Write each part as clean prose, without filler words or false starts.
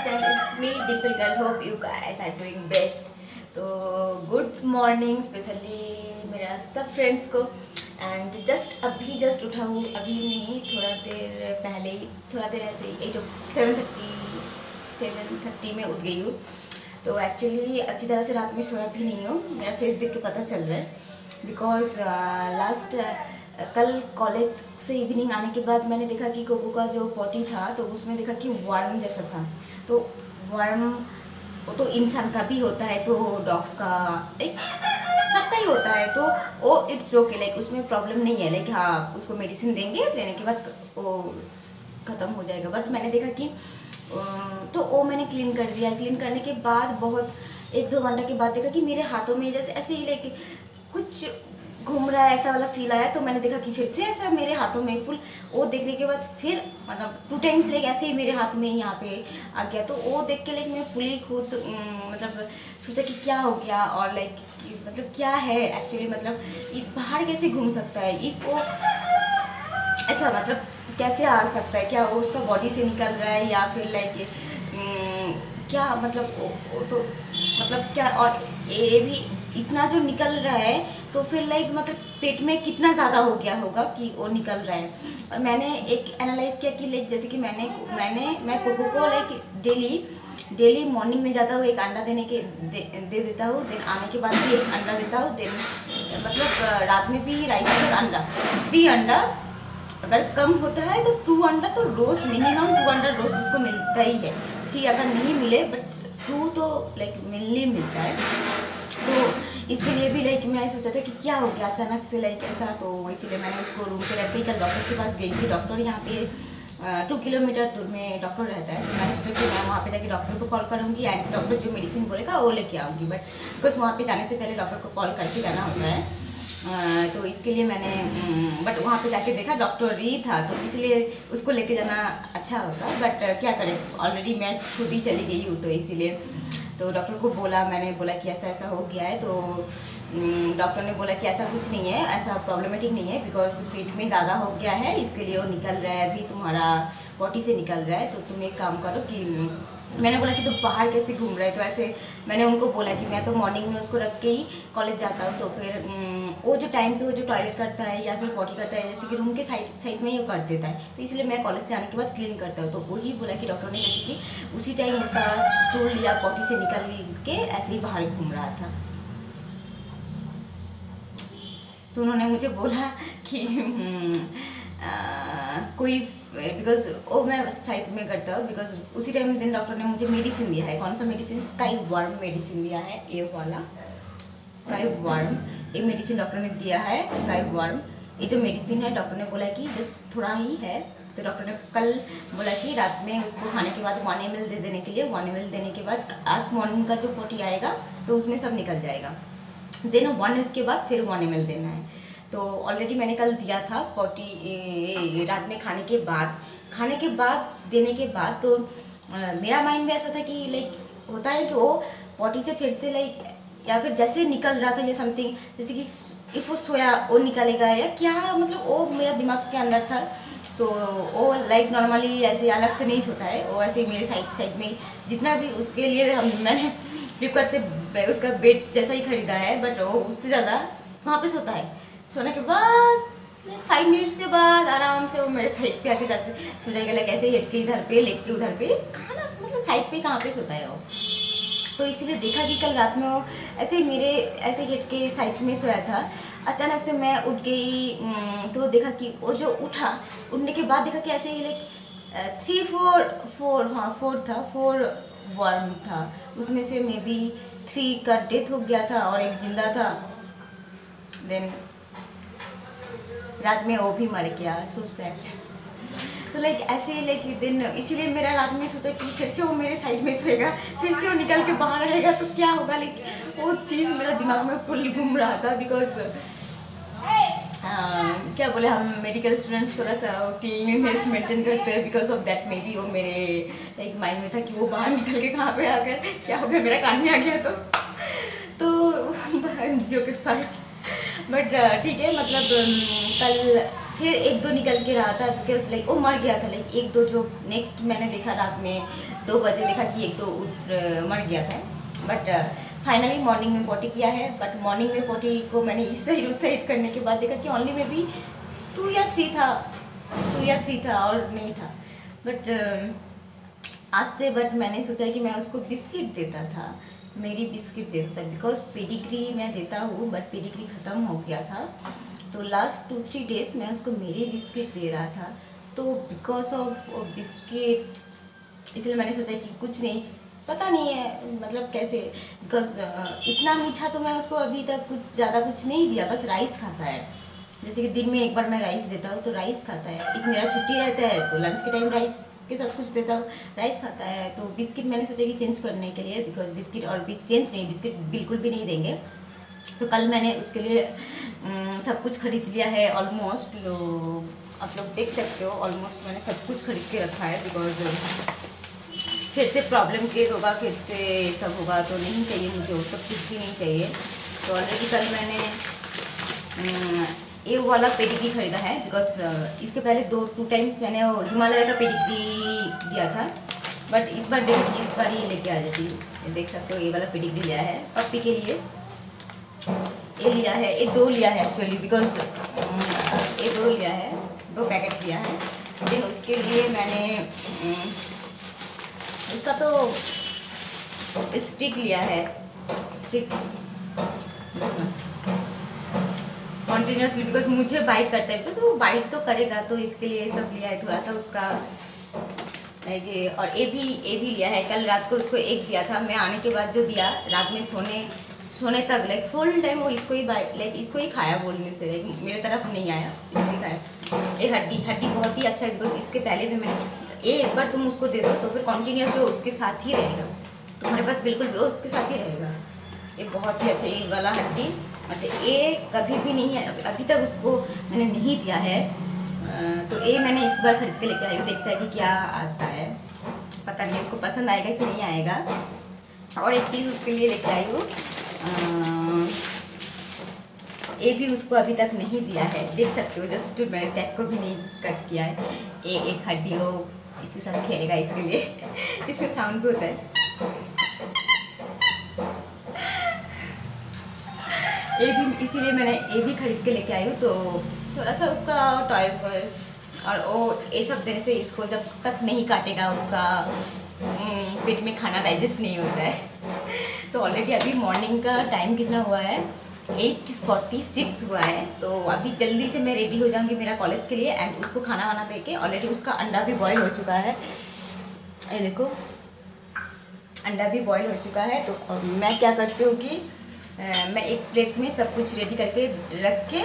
channel. It's me, Dimple Girl. Hope you guys are doing best. तो good morning specially मेरा सब friends को। And just उठा हूँ, अभी नहीं, थोड़ा देर पहले ही, थोड़ा देर ऐसे ही 7:30 में उठ गई हूँ। तो एक्चुअली अच्छी तरह से रात में सोया भी नहीं हूँ, मेरा फेस देख के पता चल रहा है। बिकॉज कल कॉलेज से इवनिंग आने के बाद मैंने देखा कि कोको का जो पॉटी था तो उसमें देखा कि वर्म जैसा था। तो वर्म वो तो इंसान का भी होता है, तो डॉग्स का लाइक सबका ही होता है। तो वो इट्स ओके, लाइक उसमें प्रॉब्लम नहीं है। लाइक हाँ, उसको मेडिसिन देंगे, देने के बाद वो ख़त्म हो जाएगा। बट मैंने देखा कि तो वो मैंने क्लीन कर दिया। क्लीन करने के बाद बहुत 1-2 घंटा के बाद देखा कि मेरे हाथों में जैसे ऐसे ही लाइक कुछ घूम रहा है, ऐसा वाला फील आया। तो मैंने देखा कि फिर से ऐसा मेरे हाथों में फुल, वो देखने के बाद फिर मतलब 2 टाइम्स लाइक ऐसे ही मेरे हाथ में यहाँ पे आ गया। तो वो देख के लाइक मैं फुली खुद मतलब सोचा कि क्या हो गया, और लाइक मतलब क्या है एक्चुअली, मतलब ये बाहर कैसे घूम सकता है, ये वो ऐसा मतलब कैसे आ सकता है, क्या वो उसका बॉडी से निकल रहा है या फिर लाइक क्या मतलब वो तो मतलब क्या। और ये भी इतना जो निकल रहा है तो फिर लाइक मतलब पेट में कितना ज़्यादा हो गया होगा कि वो निकल रहा है। और मैंने एक एनालाइज किया कि लाइक जैसे कि मैं कोको को लाइक डेली मॉर्निंग में जाता हूँ, एक अंडा दे देता हूँ, देन आने के बाद भी एक अंडा देता हूँ, देन मतलब रात में भी राइस के साथ अंडा, 3 अंडा। अगर कम होता है तो 2 अंडा तो रोज़, मिनिमम 2 अंडा रोज़ उसको मिलता ही है। 3 अगर नहीं मिले बट 2 तो लाइक मिलने मिलता है। तो इसके लिए भी लाइक मैं सोचा था कि क्या हो गया अचानक से लाइक ऐसा। तो इसीलिए मैंने उसको रूम पे रख के कल डॉक्टर के पास गई थी। डॉक्टर यहाँ पे 2 किलोमीटर दूर में डॉक्टर रहता है। तो मैंने सोचा कि मैं वहाँ पे जाके डॉक्टर को कॉल करूँगी एंड डॉक्टर जो मेडिसिन बोलेगा वो लेके आऊँगी। बट बिकॉज वहाँ पे जाने से पहले डॉक्टर को कॉल करके जाना होता है। तो इसके लिए मैंने बट वहाँ पे जाके देखा डॉक्टर ही था, तो इसलिए उसको लेके जाना अच्छा होता। बट क्या करें, ऑलरेडी मैं खुद ही चली गई हूँ, तो इसीलिए तो डॉक्टर को मैंने बोला कि ऐसा ऐसा हो गया है। तो डॉक्टर ने बोला कि ऐसा कुछ नहीं है, ऐसा प्रॉब्लमेटिक नहीं है, बिकॉज पेट में ज़्यादा हो गया है, इसके लिए वो निकल रहा है, अभी तुम्हारा पॉटी से निकल रहा है। तो तुम एक काम करो कि मैंने बोला कि तुम बाहर कैसे घूम रहे हो। तो ऐसे मैंने उनको बोला कि मैं तो मॉर्निंग में उसको रख के ही कॉलेज जाता हूँ। तो फिर वो जो टाइम पे वो जो टॉयलेट करता है या फिर पॉटी करता है, जैसे कि रूम के साइड में ही वो कर देता है, तो इसलिए मैं कॉलेज से आने के बाद क्लीन करता हूँ। तो वही बोला कि डॉक्टर ने जैसे कि उसी टाइम उसका स्टूल या पॉटी से निकल के ऐसे ही बाहर घूम रहा था। तो उन्होंने मुझे बोला कि कोई, बिकॉज वो मैं साइड में करता हूँ, बिकॉज उसी टाइम दिन डॉक्टर ने मुझे मेडिसिन दिया है। कौन सा मेडिसिन? स्काई वर्म मेडिसिन दिया है, ये वाला स्काई वर्म, ये मेडिसिन डॉक्टर ने दिया है। स्काई वर्म ये जो मेडिसिन है, डॉक्टर ने बोला कि जस्ट थोड़ा ही है। तो डॉक्टर ने कल बोला कि रात में उसको खाने के बाद 1 ml दे देने के लिए, 1 ml देने के बाद आज मॉर्निंग का जो पॉटी आएगा तो उसमें सब निकल जाएगा। देन 1 वीक के बाद फिर 1 ml देना है। तो ऑलरेडी मैंने कल दिया था पॉटी रात में खाने के बाद देने के बाद। तो मेरा माइंड में ऐसा था कि लाइक होता है कि वो पॉटी से फिर से लाइक या फिर जैसे निकल रहा था या समथिंग, जैसे कि इफ़ वो सोया वो निकलेगा या क्या, मतलब वो मेरा दिमाग के अंदर था। तो वो लाइक नॉर्मली ऐसे अलग से नहीं सोता है, वो ऐसे ही मेरे साइड में जितना भी उसके लिए मैंने फ्लिपकार्ट से उसका बेड जैसा ही खरीदा है, बट वो उससे ज़्यादा वहाँ पे सोता है। सोने के बाद 5 मिनट्स के बाद आराम से वो मेरे साइड पे आके जाते सो जाएगा, लाइक ऐसे हेड के इधर पे, लेग के उधर पे, खाना मतलब साइड पे कहाँ पे सोता है वो। तो इसीलिए देखा कि कल रात में वो ऐसे मेरे ऐसे हेड के साइड में सोया था। अचानक से मैं उठ गई तो देखा कि वो जो उठने के बाद देखा कि ऐसे ही लाइक 4 था, 4 वर्म था। उसमें से मे बी 3 का डेथ हो गया था और एक जिंदा था। देन रात में वो भी मर गया, सो सैड। तो लाइक ऐसे ही लाइक दिन, इसीलिए मेरा रात में सोचा कि फिर से वो मेरे साइड में सोएगा, फिर से वो निकल के बाहर रहेगा तो क्या होगा, लाइक वो चीज़ मेरा दिमाग में फुल घूम रहा था। बिकॉज क्या बोले, हम मेडिकल स्टूडेंट्स थोड़ा सा क्लीनलीनेस मेंटेन करते हैं, because of that may be वो मेरे लाइक माइंड में था कि वो बाहर निकल के कहाँ पे आकर क्या हो गया, मेरा कान में आ गया तो जो कि फाइट। बट ठीक है, मतलब कल फिर एक दो निकल के रहा था बिकॉज लाइक वो मर गया था। लाइक एक दो जो नेक्स्ट मैंने देखा रात में 2 बजे देखा कि एक दो मर गया था। बट फाइनली मॉर्निंग में पोटी किया है। बट मॉर्निंग में पोटी को मैंने इस साइड उस साइड करने के बाद देखा कि ओनली में भी 2 या 3 था और नहीं था। बट आज से मैंने सोचा कि मैं उसको बिस्किट देता था, मेरी बिस्किट देता था बिकॉज पेडिग्री मैं देता हूँ बट पेडिग्री ख़त्म हो गया था। तो लास्ट 2-3 डेज मैं उसको मेरे बिस्किट दे रहा था। तो बिकॉज ऑफ बिस्किट इसलिए मैंने सोचा कि कुछ नहीं, पता नहीं है मतलब कैसे, बिकॉज इतना मीठा तो मैं उसको अभी तक कुछ ज़्यादा कुछ नहीं दिया, बस राइस खाता है। जैसे कि दिन में एक बार मैं राइस देता हूँ तो राइस खाता है। एक मेरा छुट्टी रहता है तो लंच के टाइम राइस के साथ कुछ देता हूँ, राइस खाता है। तो बिस्किट मैंने सोचा कि चेंज करने के लिए, बिकॉज बिस्किट और चेंज नहीं, बिस्किट बिल्कुल भी नहीं देंगे। तो कल मैंने उसके लिए सब कुछ खरीद लिया है ऑलमोस्ट। आप लोग देख सकते हो ऑलमोस्ट मैंने सब कुछ खरीद के रखा है बिकॉज फिर से प्रॉब्लम क्रिएट होगा, फिर से सब होगा तो नहीं चाहिए मुझे, वो सब कुछ भी नहीं चाहिए। तो ऑलरेडी कल मैंने ये वाला पेडिग्री खरीदा है बिकॉज इसके पहले 2 टाइम्स मैंने वो हिमालय का पेडिग्री दिया था। बट इस बार देखिए इस बार ये लेके आ जाती हूँ। देख सकते हो ये वाला पेडिग्री लिया है पप्पी के लिए, ये लिया है, ये 2 लिया है एक्चुअली बिकॉज ये 2 लिया है, 2 पैकेट लिया है। फिर उसके लिए मैंने उसका तो स्टिक लिया है, स्टिक कॉन्टीन्यूसली बिकॉज मुझे बाइट करता है, बिकॉज वो बाइट तो करेगा तो इसके लिए सब लिया है थोड़ा सा उसका लाइक। और ये भी लिया है, कल रात को उसको एक दिया था, मैं आने के बाद जो दिया रात में सोने तक लाइक फुल टाइम वो इसको ही लाइक इसको ही खाया बोलने से, लाइक मेरे तरफ नहीं आया, इसको ही खाया। ये हड्डी बहुत ही अच्छा है बिकॉज इसके पहले भी मैंने ये एक बार तुम उसको दे दो तो फिर कॉन्टीन्यूस वो उसके साथ ही रहेगा, तुम्हारे पास बिल्कुल वो उसके साथ ही रहेगा। ये बहुत ही अच्छा ये वाला हड्डी। अच्छा ये कभी भी नहीं है, अभी तक उसको मैंने नहीं दिया है। तो ये मैंने इस बार खरीद के लेके आई हूँ, देखता है कि क्या आता है, पता नहीं उसको पसंद आएगा कि नहीं आएगा। और एक चीज़ उसके लिए लेके आई हूँ, ये भी उसको अभी तक नहीं दिया है, देख सकते हो जस्ट मैंने टैग को भी नहीं कट किया है। ये एक हड्डी वो इसके साथ खेलेगा, इसके लिए इसमें साउंड भी होता है। ये भी इसीलिए मैंने ये भी खरीद के लेके आई हूँ। तो थोड़ा सा उसका टॉयस वॉयस और वो ये सब देने से इसको जब तक नहीं काटेगा उसका पेट में खाना डाइजेस्ट नहीं होता है। तो ऑलरेडी अभी मॉर्निंग का टाइम कितना हुआ है, 8:46 हुआ है। तो अभी जल्दी से मैं रेडी हो जाऊंगी मेरा कॉलेज के लिए एंड उसको खाना वाना दे के। ऑलरेडी उसका अंडा भी बॉयल हो चुका है, ये देखो अंडा भी बॉयल हो चुका है। तो मैं क्या करती हूँ कि मैं एक प्लेट में सब कुछ रेडी करके रख के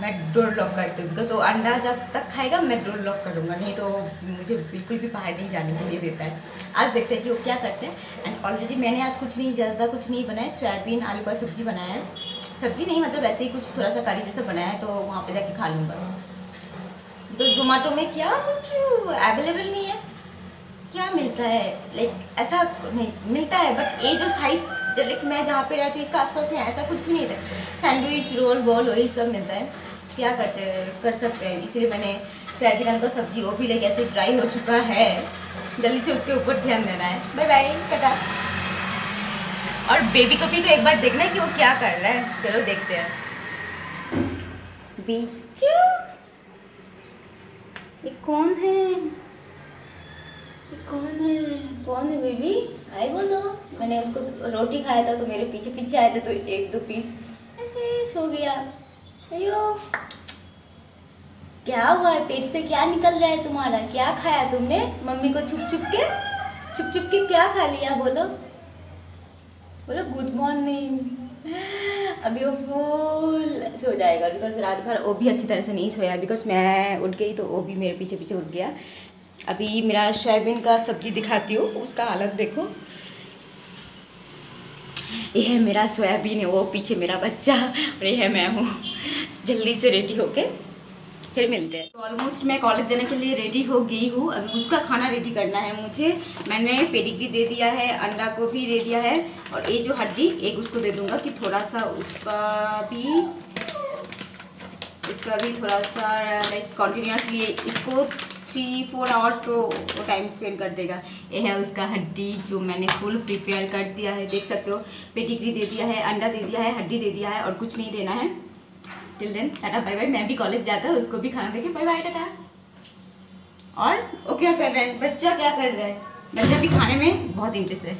मैं डोर लॉक करती हूँ बिकॉज वो अंडा जब तक खाएगा मैं डोर लॉक करूँगा, नहीं तो मुझे बिल्कुल भी बाहर नहीं जाने के लिए देता है। आज देखते हैं कि वो क्या करते हैं। एंड ऑलरेडी मैंने आज ज़्यादा कुछ नहीं बनाया, सोयाबीन आलू का सब्जी बनाया है, सब्जी नहीं मतलब ऐसे ही कुछ थोड़ा सा करी जैसा बनाया है, तो वहाँ पे जाके खा लूँगा। तो जोमेटो में क्या कुछ अवेलेबल नहीं है, क्या मिलता है लाइक ऐसा नहीं मिलता है। बट ये जो साइड लाइक मैं जहाँ पे रहती हूँ इसका आसपास में ऐसा कुछ भी नहीं था, सैंडविच रोल बॉल वही सब मिलता है। क्या कर सकते हैं, इसलिए मैंने सोयाबीन आलू का सब्जी वो भी लाइक ऐसे ड्राई हो चुका है, जल्दी से उसके ऊपर ध्यान देना है। Bye bye tata. और बेबी को भी तो एक बार देखना है कि वो क्या कर रहा है, चलो देखते हैं। बीचू ये कौन है, कौन है बेबी, हाय बोलो। मैंने उसको रोटी खाया था तो मेरे पीछे पीछे आए थे तो 1-2 पीस ऐसे सो गया। अयो क्या हुआ है, पेट से क्या निकल रहा है तुम्हारा, क्या खाया तुमने मम्मी को छुप छुप के क्या खा लिया, बोलो गुड मॉर्निंग। अभी वो फुल सो जाएगा बिकॉज रात भर वो भी अच्छी तरह से नहीं सोया बिकॉज मैं उठ गई तो वो भी मेरे पीछे पीछे उठ गया। अभी मेरा सोयाबीन का सब्जी दिखाती हूँ, उसका हालत देखो, ये है मेरा सोयाबीन है, वो पीछे मेरा बच्चा और ये है मैं हूँ। जल्दी से रेडी होके फिर मिलते हैं। तो ऑलमोस्ट मैं कॉलेज जाने के लिए रेडी हो गई हूँ, अभी उसका खाना रेडी करना है मुझे। मैंने पेडिग्री दे दिया है, अंडा को भी दे दिया है और ये जो हड्डी एक उसको दे दूँगा कि थोड़ा सा उसका भी उसका भी थोड़ा सा लाइक कंटिन्यूसली इसको 3-4 आवर्स तो वो टाइम स्पेंड कर देगा। ये है उसका हड्डी जो मैंने फुल प्रिपेयर कर दिया है, देख सकते हो। पेडिग्री दे दिया है, अंडा दे दिया है, हड्डी दे दिया है और कुछ नहीं देना है। Till then tata bye bye. मैं भी कॉलेज जाता हूँ, उसको भी खाना देके बाय बाय टाटा। और वो क्या कर रहा है बच्चा, क्या कर रहा है बच्चा? भी खाने में बहुत इंटरेस्ट है।